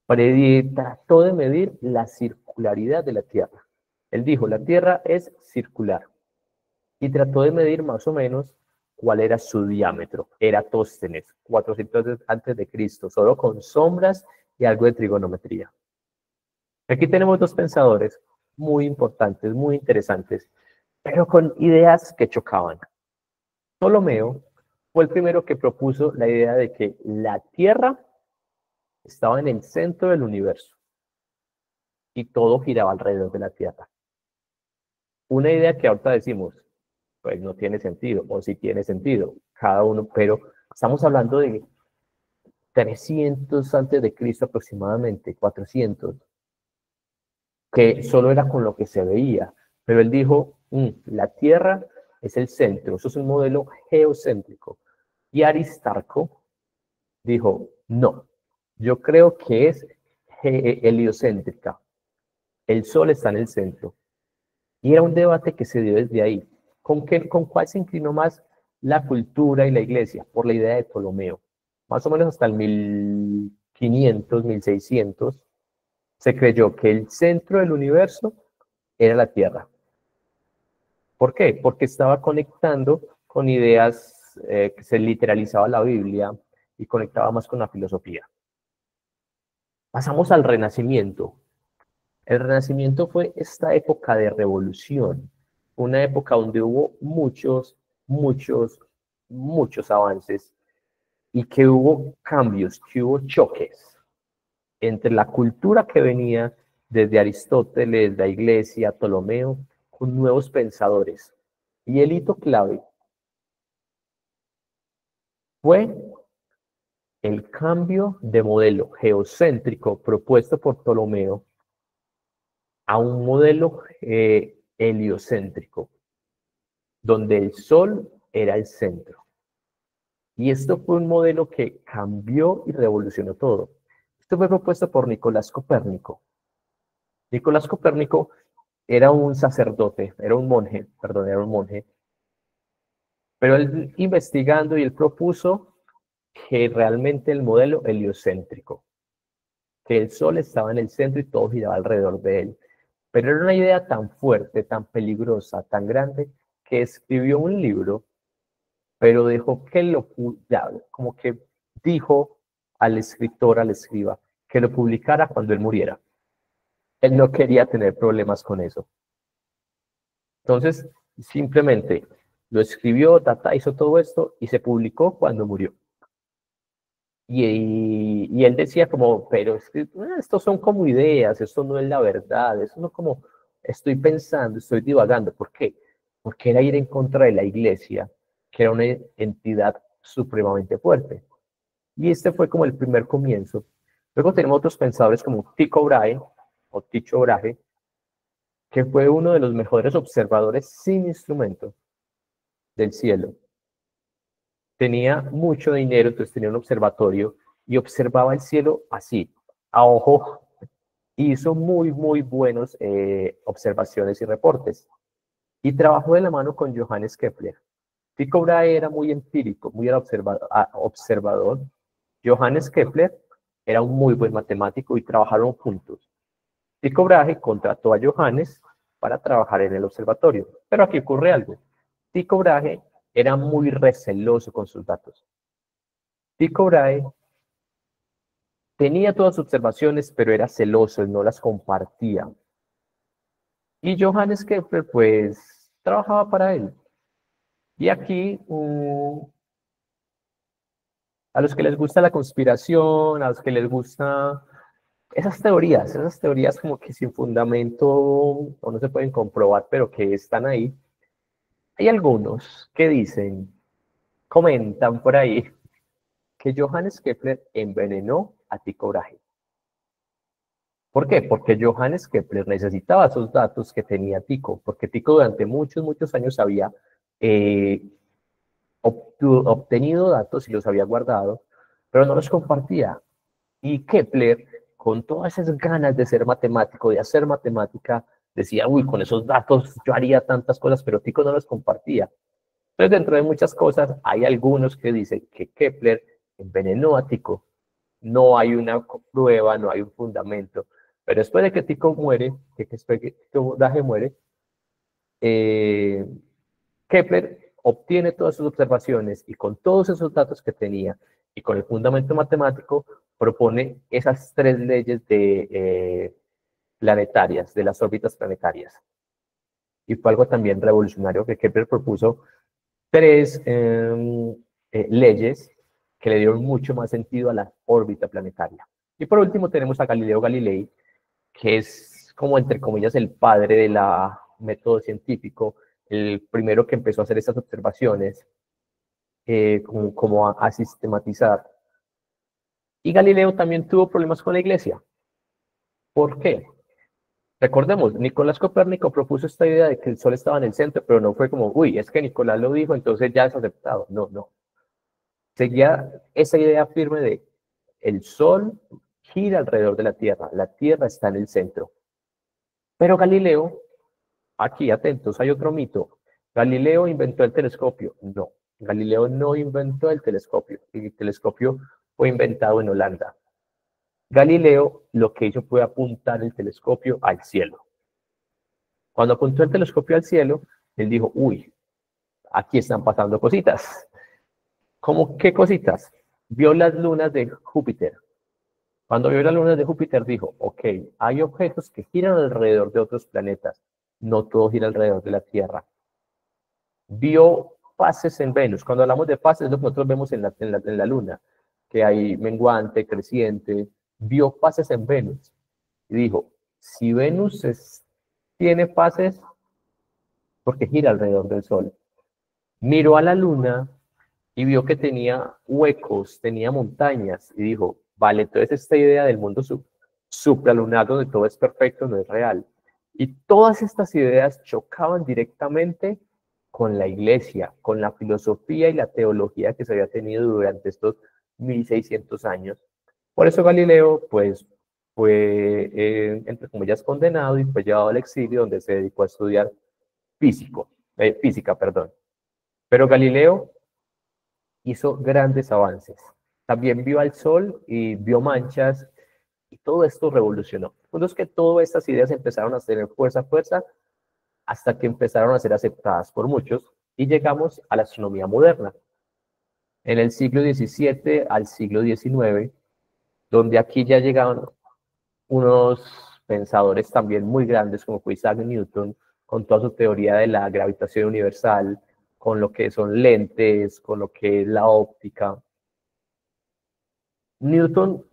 trató de medir la circularidad de la Tierra. Él dijo, la Tierra es circular. Y trató de medir más o menos cuál era su diámetro. Eratóstenes, 400 antes de Cristo, solo con sombras y algo de trigonometría. Aquí tenemos dos pensadores muy importantes, muy interesantes, pero con ideas que chocaban. Ptolomeo fue el primero que propuso la idea de que la Tierra estaba en el centro del universo y todo giraba alrededor de la Tierra. Una idea que ahorita decimos, pues no tiene sentido, o sí tiene sentido, cada uno, pero estamos hablando de 300 antes de Cristo aproximadamente, 400, que solo era con lo que se veía, pero él dijo, la Tierra es el centro, eso es un modelo geocéntrico. Y Aristarco dijo, no, yo creo que es heliocéntrica, el Sol está en el centro. Y era un debate que se dio desde ahí. ¿Con cuál se inclinó más la cultura y la iglesia? Por la idea de Ptolomeo. Más o menos hasta el 1500, 1600, se creyó que el centro del universo era la Tierra. ¿Por qué? Porque estaba conectando con ideas que se literalizaba la Biblia y conectaba más con la filosofía. Pasamos al Renacimiento. El Renacimiento fue esta época de revolución, una época donde hubo muchos avances y que hubo cambios, que hubo choques entre la cultura que venía desde Aristóteles, la Iglesia, Ptolomeo, con nuevos pensadores. Y el hito clave fue el cambio de modelo geocéntrico propuesto por Ptolomeo a un modelo heliocéntrico, donde el Sol era el centro. Y esto fue un modelo que cambió y revolucionó todo. Esto fue propuesto por Nicolás Copérnico. Nicolás Copérnico era un sacerdote, era un monje, perdón, era un monje, pero él investigando y él propuso que realmente el modelo heliocéntrico, que el Sol estaba en el centro y todo giraba alrededor de él. Pero era una idea tan fuerte, tan peligrosa, tan grande, que escribió un libro, pero dejó que ya, como que dijo al escritor, al escriba, que lo publicara cuando él muriera. Él no quería tener problemas con eso. Entonces, simplemente lo escribió, hizo todo esto y se publicó cuando murió. Y él decía como, pero es que estos son como ideas, esto no es la verdad, eso no como estoy pensando, estoy divagando. ¿Por qué? Porque era ir en contra de la iglesia, que era una entidad supremamente fuerte. Y este fue como el primer comienzo. Luego tenemos otros pensadores como Tycho Brahe, o Tycho Brahe, que fue uno de los mejores observadores sin instrumento del cielo. Tenía mucho dinero, entonces tenía un observatorio y observaba el cielo así, a ojo. Hizo muy buenos observaciones y reportes. Y trabajó de la mano con Johannes Kepler. Tycho Brahe era muy empírico, muy observador. Johannes Kepler era un muy buen matemático y trabajaron juntos. Tycho Brahe contrató a Johannes para trabajar en el observatorio. Pero aquí ocurre algo. Tycho Brahe era muy receloso con sus datos. Tycho Brahe tenía todas sus observaciones, pero era celoso, no las compartía. Y Johannes Kepler, pues, trabajaba para él. Y aquí, a los que les gusta la conspiración, a los que les gusta esas teorías como que sin fundamento o no se pueden comprobar, pero que están ahí, hay algunos que dicen, comentan por ahí, que Johannes Kepler envenenó a Tycho Brahe. ¿Por qué? Porque Johannes Kepler necesitaba esos datos que tenía Tycho, porque Tycho durante muchos años había eh, obtenido datos y los había guardado, pero no los compartía. Y Kepler, con todas esas ganas de ser matemático, de hacer matemática, decía, uy, con esos datos yo haría tantas cosas, pero Tycho no los compartía. Entonces, dentro de muchas cosas, hay algunos que dicen que Kepler envenenó a Tycho. No hay una prueba, no hay un fundamento. Pero después de que Tycho muere, que Tycho Brahe muere, eh, Kepler obtiene todas sus observaciones y con todos esos datos que tenía y con el fundamento matemático propone esas tres leyes planetarias, de las órbitas planetarias. Y fue algo también revolucionario que Kepler propuso tres leyes que le dieron mucho más sentido a la órbita planetaria. Y por último tenemos a Galileo Galilei, que es como entre comillas el padre del método científico, el primero que empezó a hacer estas observaciones, como a sistematizar. Y Galileo también tuvo problemas con la iglesia. ¿Por qué? Recordemos, Nicolás Copérnico propuso esta idea de que el Sol estaba en el centro, pero no fue como, uy, es que Nicolás lo dijo, entonces ya es aceptado. No, no. Seguía esa idea firme de el Sol gira alrededor de la Tierra está en el centro. Pero Galileo, aquí atentos, hay otro mito. Galileo inventó el telescopio. No, Galileo no inventó el telescopio. El telescopio fue inventado en Holanda. Galileo lo que hizo fue apuntar el telescopio al cielo. Cuando apuntó el telescopio al cielo, él dijo, uy, aquí están pasando cositas. ¿Cómo qué cositas? Vio las lunas de Júpiter. Cuando vio las lunas de Júpiter dijo, ok, hay objetos que giran alrededor de otros planetas, no todo gira alrededor de la Tierra. Vio fases en Venus. Cuando hablamos de fases es lo que nosotros vemos en la Luna, que hay menguante, creciente. Vio fases en Venus y dijo, si Venus tiene fases, porque gira alrededor del Sol. Miró a la Luna y vio que tenía huecos, tenía montañas y dijo, vale, entonces esta idea del mundo supralunar donde todo es perfecto no es real. Y todas estas ideas chocaban directamente con la iglesia, con la filosofía y la teología que se había tenido durante estos 1600 años. Por eso Galileo, pues, fue, entre comillas, condenado y fue llevado al exilio, donde se dedicó a estudiar física, perdón. Pero Galileo hizo grandes avances. También vio al sol y vio manchas, y todo esto revolucionó. Uno es que todas estas ideas empezaron a tener fuerza, hasta que empezaron a ser aceptadas por muchos, y llegamos a la astronomía moderna. En el siglo XVII al siglo XIX, donde aquí ya llegaron unos pensadores también muy grandes, como fue Isaac Newton, con toda su teoría de la gravitación universal, con lo que son lentes, con lo que es la óptica. Newton,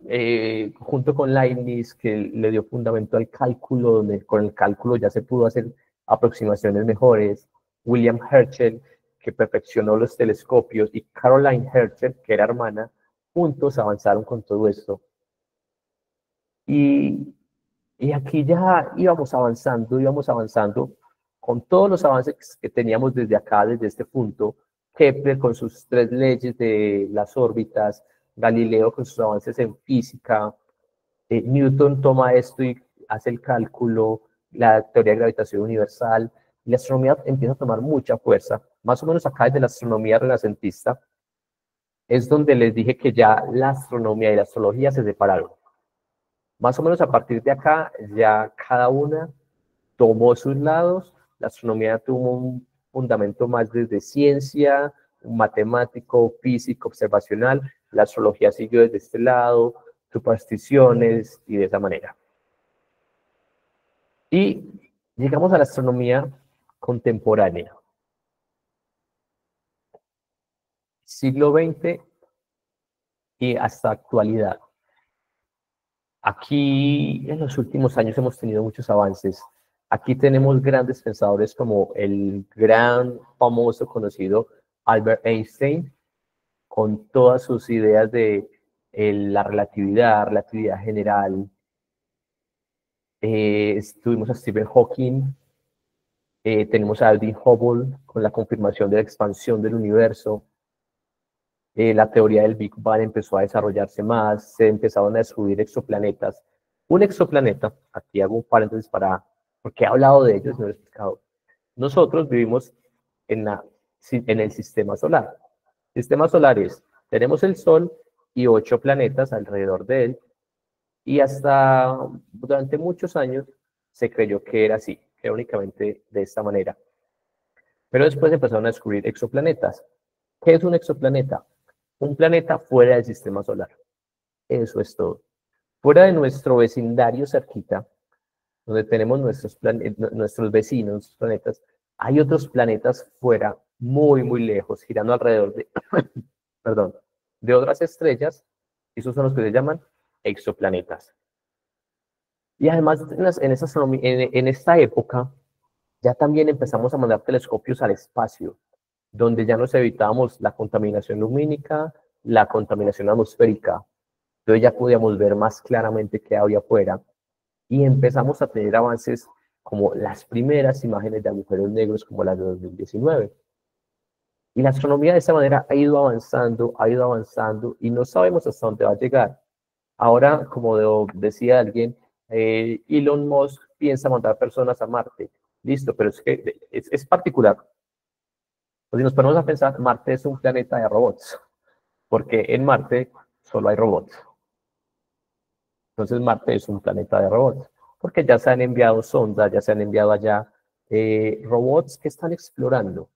junto con Leibniz, que le dio fundamento al cálculo, donde con el cálculo ya se pudo hacer aproximaciones mejores. William Herschel, que perfeccionó los telescopios, y Caroline Herschel, que era hermana, juntos avanzaron con todo esto. Y aquí ya íbamos avanzando con todos los avances que teníamos desde acá, desde este punto. Kepler con sus 3 leyes de las órbitas, Galileo con sus avances en física, Newton toma esto y hace el cálculo, la teoría de gravitación universal, y la astronomía empieza a tomar mucha fuerza. Más o menos acá desde la astronomía renacentista es donde les dije que ya la astronomía y la astrología se separaron. Más o menos a partir de acá, ya cada una tomó sus lados. La astronomía tuvo un fundamento más desde ciencia, matemático, físico, observacional. La astrología siguió desde este lado, supersticiones y de esa manera. Y llegamos a la astronomía contemporánea. Siglo XX y hasta actualidad. Aquí en los últimos años hemos tenido muchos avances. Aquí tenemos grandes pensadores como el gran, famoso, conocido Albert Einstein, con todas sus ideas de la relatividad general. Tuvimos a Stephen Hawking, tenemos a Aldrin Hubble con la confirmación de la expansión del universo. La teoría del Big Bang empezó a desarrollarse más, se empezaron a descubrir exoplanetas. Un exoplaneta, aquí hago un paréntesis porque he hablado de ellos, no lo he explicado. Nosotros vivimos en el sistema solar. Sistema solar es, tenemos el Sol y 8 planetas alrededor de él, y hasta durante muchos años se creyó que era así, que era únicamente de esta manera. Pero después empezaron a descubrir exoplanetas. ¿Qué es un exoplaneta? Un planeta fuera del sistema solar. Eso es todo. Fuera de nuestro vecindario cerquita, donde tenemos nuestros vecinos, nuestros planetas, hay otros planetas fuera, muy, muy lejos, girando alrededor de, perdón, de otras estrellas. Esos son los que se llaman exoplanetas. Y además, en esta época, ya también empezamos a mandar telescopios al espacio, donde ya nos evitábamos la contaminación lumínica, la contaminación atmosférica. Entonces ya podíamos ver más claramente qué había afuera, y empezamos a tener avances como las primeras imágenes de agujeros negros, como las de 2019. Y la astronomía de esa manera ha ido avanzando, y no sabemos hasta dónde va a llegar. Ahora, como decía alguien, Elon Musk piensa mandar personas a Marte. Listo, pero es que es particular. Pues si nos ponemos a pensar, Marte es un planeta de robots, porque en Marte solo hay robots. Entonces Marte es un planeta de robots, porque ya se han enviado sondas, ya se han enviado allá robots que están explorando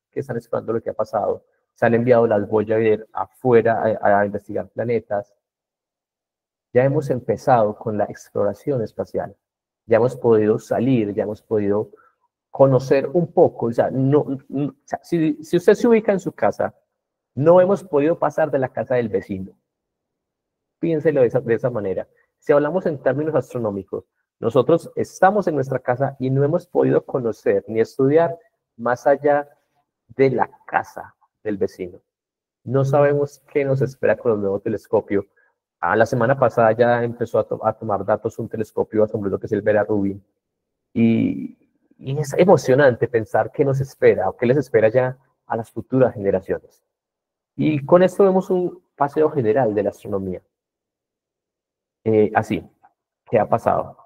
lo que ha pasado. Se han enviado las Voyager afuera a investigar planetas. Ya hemos empezado con la exploración espacial. Ya hemos podido salir, ya hemos podido conocer un poco. O sea, si usted se ubica en su casa, no hemos podido pasar de la casa del vecino. Piénselo de esa manera. Si hablamos en términos astronómicos, nosotros estamos en nuestra casa y no hemos podido conocer ni estudiar más allá de la casa del vecino. No sabemos qué nos espera con el nuevo telescopio. La semana pasada ya empezó a tomar datos un telescopio asombroso que es el Vera Rubin. Y es emocionante pensar qué nos espera o qué les espera ya a las futuras generaciones. Y con esto vemos un paseo general de la astronomía. Así. ¿Qué ha pasado?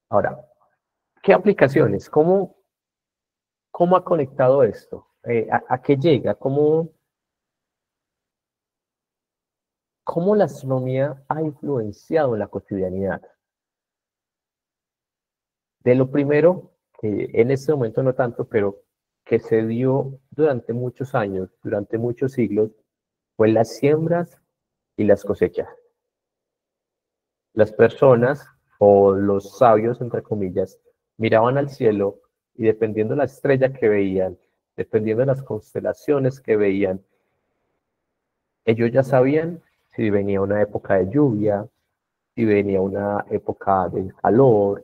Ahora, ¿qué aplicaciones? ¿Cómo ha conectado esto? ¿A qué llega? ¿Cómo la astronomía ha influenciado en la cotidianidad? De lo primero, que en este momento no tanto, pero que se dio durante muchos años, durante muchos siglos, fue las siembras y las cosechas. Las personas o los sabios, entre comillas, miraban al cielo y dependiendo de la estrella que veían, dependiendo de las constelaciones que veían, ellos ya sabían si venía una época de lluvia, si venía una época de calor,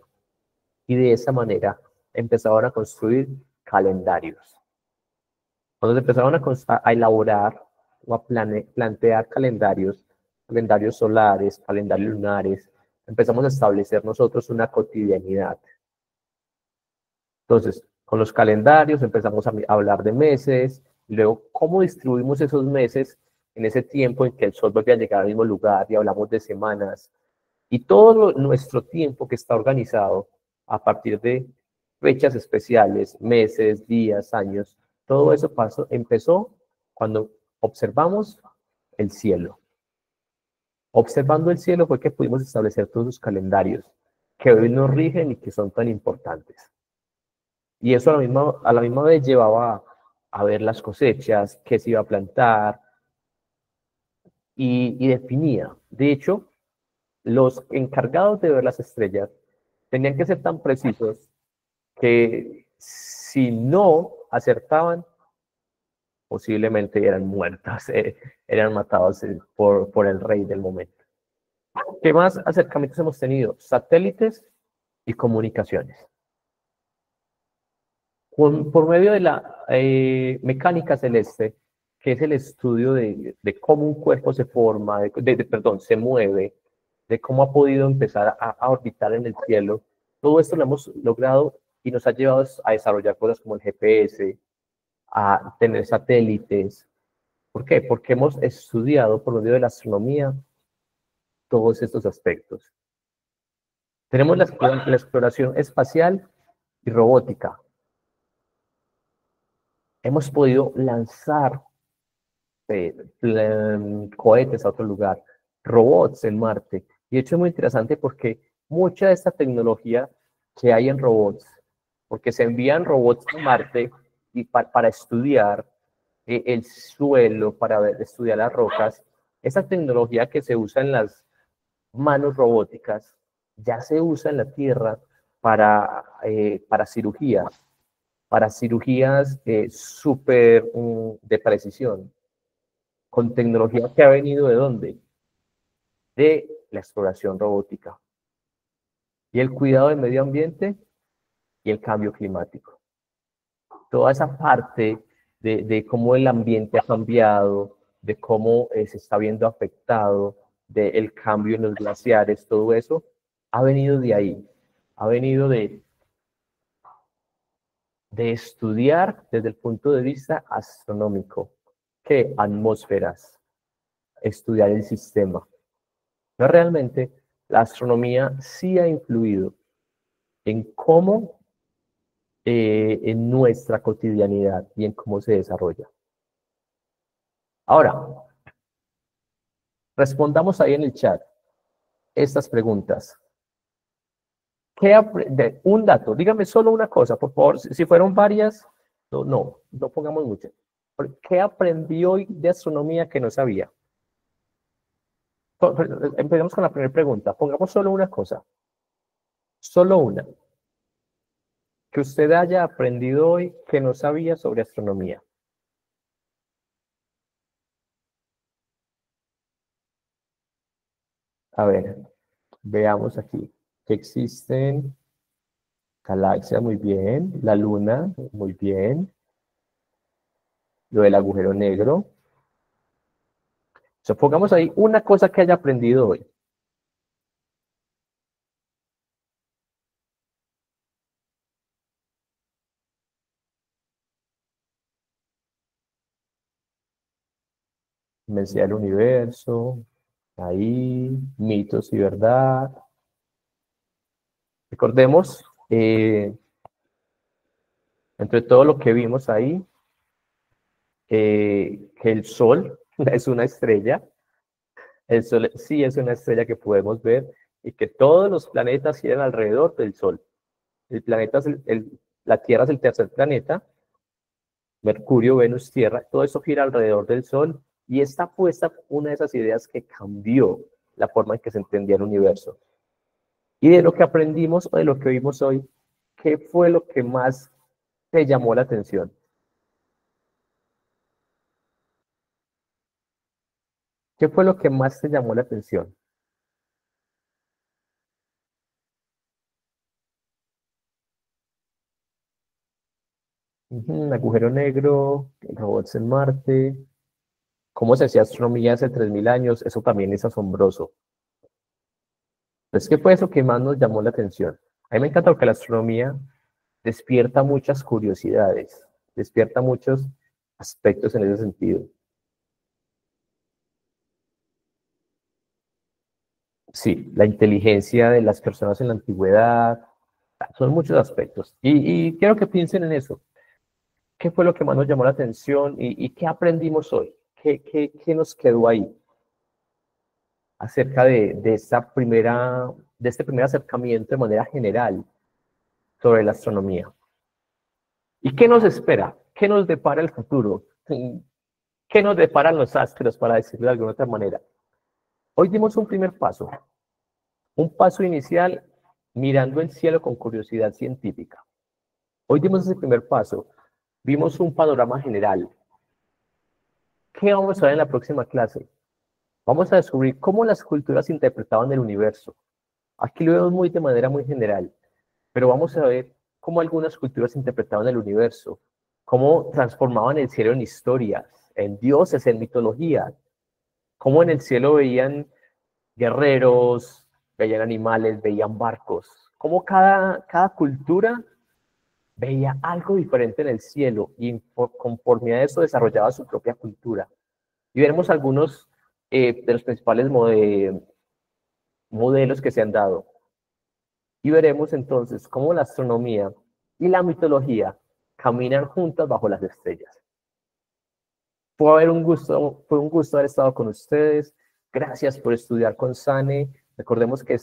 y de esa manera empezaban a construir calendarios. Cuando se empezaron a elaborar o a plantear calendarios solares, calendarios lunares, empezamos a establecer nosotros una cotidianidad. Entonces, con los calendarios empezamos a hablar de meses, y luego cómo distribuimos esos meses en ese tiempo en que el sol vuelve a llegar al mismo lugar y hablamos de semanas. Y todo nuestro tiempo que está organizado a partir de fechas especiales, meses, días, años, todo eso empezó cuando observamos el cielo. Observando el cielo fue que pudimos establecer todos los calendarios que hoy nos rigen y que son tan importantes. Y eso a la misma vez llevaba a ver las cosechas, qué se iba a plantar y definía. De hecho, los encargados de ver las estrellas tenían que ser tan precisos que si no acertaban, posiblemente eran muertas, eran matados por el rey del momento. ¿Qué más acercamientos hemos tenido? Satélites y comunicaciones. Por medio de la mecánica celeste, que es el estudio de cómo un cuerpo se forma, perdón, se mueve, de cómo ha podido empezar a orbitar en el cielo, todo esto lo hemos logrado y nos ha llevado a desarrollar cosas como el GPS, a tener satélites. ¿Por qué? Porque hemos estudiado por medio de la astronomía todos estos aspectos. Tenemos la exploración espacial y robótica. Hemos podido lanzar cohetes a otro lugar, robots en Marte. Y de hecho es muy interesante porque mucha de esta tecnología que hay en robots, porque se envían robots a Marte y para estudiar el suelo, para estudiar las rocas, esa tecnología que se usa en las manos robóticas ya se usa en la Tierra para cirugías súper de precisión con tecnología que ha venido ¿de dónde? De la exploración robótica y el cuidado del medio ambiente y el cambio climático. Toda esa parte de cómo el ambiente ha cambiado, de cómo se está viendo afectado, del cambio en los glaciares, todo eso ha venido de ahí, ha venido de estudiar desde el punto de vista astronómico, que atmósferas, estudiar el sistema. No, realmente la astronomía sí ha influido en cómo, en nuestra cotidianidad y en cómo se desarrolla. Ahora, respondamos ahí en el chat estas preguntas. Un dato, dígame solo una cosa, por favor. Si fueron varias, no pongamos muchas. ¿Qué aprendí hoy de astronomía que no sabía? Empecemos con la primera pregunta. Pongamos solo una cosa. Solo una. Que usted haya aprendido hoy que no sabía sobre astronomía. A ver, veamos aquí. Que existen galaxias, muy bien. La luna, muy bien. Lo del agujero negro. Pongamos ahí una cosa que haya aprendido hoy. Inmensidad del universo. Ahí, mitos y verdad. Recordemos, entre todo lo que vimos ahí, que el Sol es una estrella, el Sol sí es una estrella que podemos ver y que todos los planetas giran alrededor del Sol. El planeta es la Tierra es el tercer planeta, Mercurio, Venus, Tierra, todo eso gira alrededor del Sol y está puesta una de esas ideas que cambió la forma en que se entendía el universo. Y de lo que aprendimos o de lo que vimos hoy, ¿qué fue lo que más te llamó la atención? ¿Qué fue lo que más te llamó la atención? El agujero negro, robots en Marte, cómo se hacía astronomía hace 3000 años, eso también es asombroso. Entonces, ¿qué fue eso que más nos llamó la atención? A mí me encanta porque la astronomía despierta muchas curiosidades, despierta muchos aspectos en ese sentido. Sí, la inteligencia de las personas en la antigüedad, son muchos aspectos. Y quiero que piensen en eso. ¿Qué fue lo que más nos llamó la atención y qué aprendimos hoy? ¿Qué nos quedó ahí acerca de este primer acercamiento de manera general sobre la astronomía? ¿Y qué nos espera? ¿Qué nos depara el futuro? ¿Qué nos deparan los astros, para decirlo de alguna otra manera? Hoy dimos un paso inicial mirando el cielo con curiosidad científica. Hoy dimos ese primer paso, vimos un panorama general. ¿Qué vamos a ver en la próxima clase? Vamos a descubrir cómo las culturas interpretaban el universo. Aquí lo vemos de manera muy general, pero vamos a ver cómo algunas culturas interpretaban el universo, cómo transformaban el cielo en historias, en dioses, en mitología, cómo en el cielo veían guerreros, veían animales, veían barcos, cómo cada cultura veía algo diferente en el cielo y conforme a eso desarrollaba su propia cultura. Y veremos algunos de los principales modelos que se han dado. Y veremos entonces cómo la astronomía y la mitología caminan juntas bajo las estrellas. Fue un gusto haber estado con ustedes. Gracias por estudiar con SANE. Recordemos que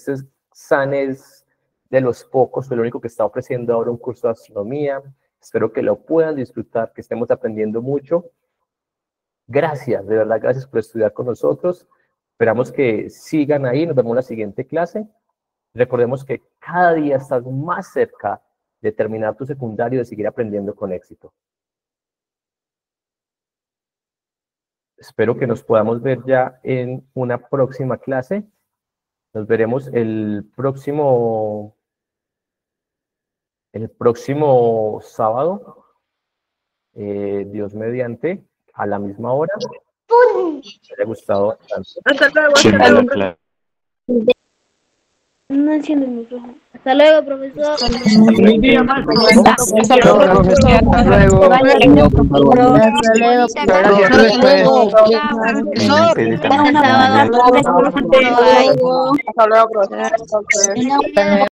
SANE es de los pocos, el único que está ofreciendo ahora un curso de astronomía. Espero que lo puedan disfrutar, que estemos aprendiendo mucho. Gracias, de verdad, gracias por estudiar con nosotros. Esperamos que sigan ahí. Nos vemos en la siguiente clase. Recordemos que cada día estás más cerca de terminar tu secundario y de seguir aprendiendo con éxito. Espero que nos podamos ver ya en una próxima clase. Nos veremos el próximo sábado, Dios mediante, a la misma hora. Me ha gustado bastante. Hasta luego, hasta luego. No enciende el micrófono. Hasta luego, profesor. Hasta luego, profesor. Hasta luego. Hasta luego, profesor.